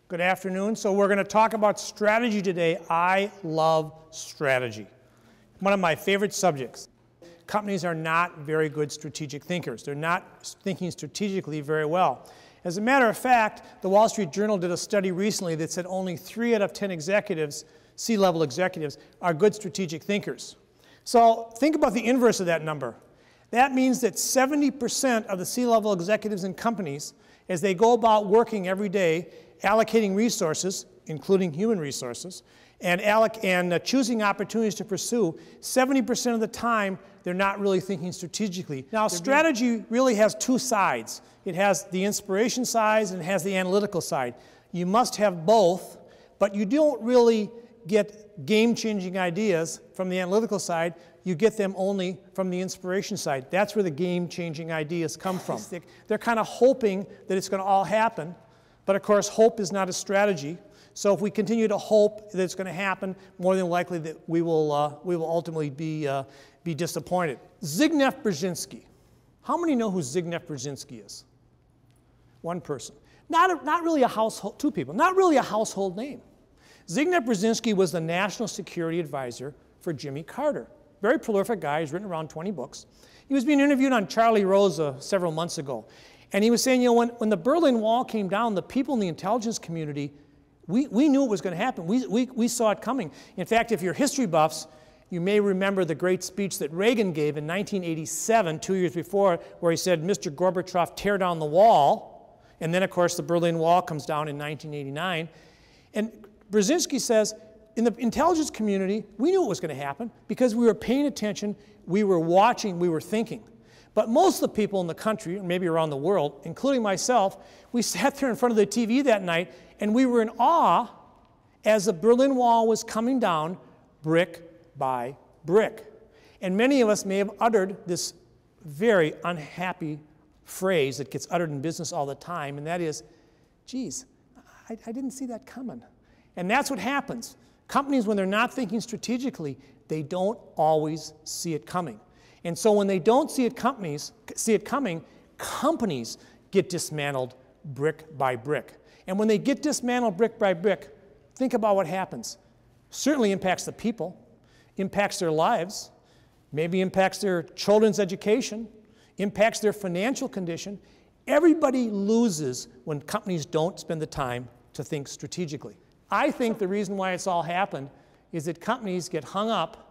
Good afternoon. So we're going to talk about strategy today. I love strategy. One of my favorite subjects. Companies are not very good strategic thinkers. They're not thinking strategically very well. As a matter of fact, the Wall Street Journal did a study recently that said only 3 out of 10 executives, C-level executives, are good strategic thinkers. So think about the inverse of that number. That means that 70% of the C-level executives in companies, as they go about working every day, allocating resources, including human resources, and choosing opportunities to pursue, 70% of the time, they're not really thinking strategically. Now, strategy really has 2 sides. It has the inspiration side and it has the analytical side. You must have both, but you don't really get game-changing ideas from the analytical side. You get them only from the inspiration side. That's where the game-changing ideas come from. They're kind of hoping that it's going to all happen, but of course, hope is not a strategy. So if we continue to hope that it's going to happen, more than likely that we will ultimately be disappointed. Zbigniew Brzezinski. How many know who Zbigniew Brzezinski is? One person. Not really a household, 2 people. Not really a household name. Zbigniew Brzezinski was the national security advisor for Jimmy Carter. Very prolific guy. He's written around 20 books. He was being interviewed on Charlie Rose several months ago. And he was saying, you know, when the Berlin Wall came down, the people in the intelligence community, we knew it was going to happen. We saw it coming. In fact, if you're history buffs, you may remember the great speech that Reagan gave in 1987, 2 years before, where he said, Mr. Gorbachev, tear down the wall. And then, of course, the Berlin Wall comes down in 1989. And Brzezinski says, in the intelligence community, we knew it was going to happen because we were paying attention, we were watching, we were thinking. But most of the people in the country, and maybe around the world, including myself, we sat there in front of the TV that night and we were in awe as the Berlin Wall was coming down brick by brick. And many of us may have uttered this very unhappy phrase that gets uttered in business all the time, and that is, geez, I didn't see that coming. And that's what happens. Companies, when they're not thinking strategically, they don't always see it coming. And so when they don't see it coming, companies get dismantled brick by brick. And when they get dismantled brick by brick, think about what happens. Certainly impacts the people, impacts their lives, maybe impacts their children's education, impacts their financial condition. Everybody loses when companies don't spend the time to think strategically. I think the reason why it's all happened is that companies get hung up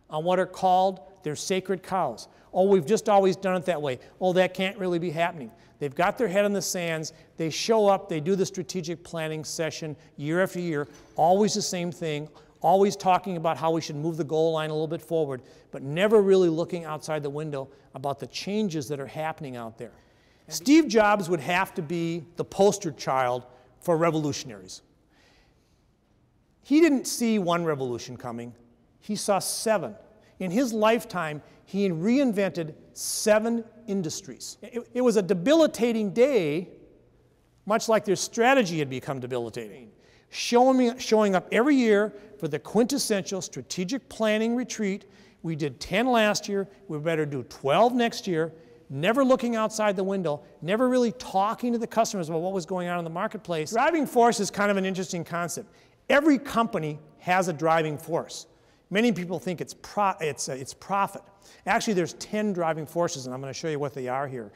on what are called their sacred cows. Oh, we've just always done it that way. Oh, that can't really be happening. They've got their head in the sands. They show up. They do the strategic planning session year after year. Always the same thing. Always talking about how we should move the goal line a little bit forward, but never really looking outside the window about the changes that are happening out there. Steve Jobs would have to be the poster child for revolutionaries. He didn't see one revolution coming. He saw 7. In his lifetime, he reinvented 7 industries. It was a debilitating day, much like their strategy had become debilitating. Showing up every year for the quintessential strategic planning retreat. We did 10 last year. We better do 12 next year. Never looking outside the window, never really talking to the customers about what was going on in the marketplace. Driving force is kind of an interesting concept. Every company has a driving force. Many people think it's profit. Actually, there's 10 driving forces, and I'm going to show you what they are here.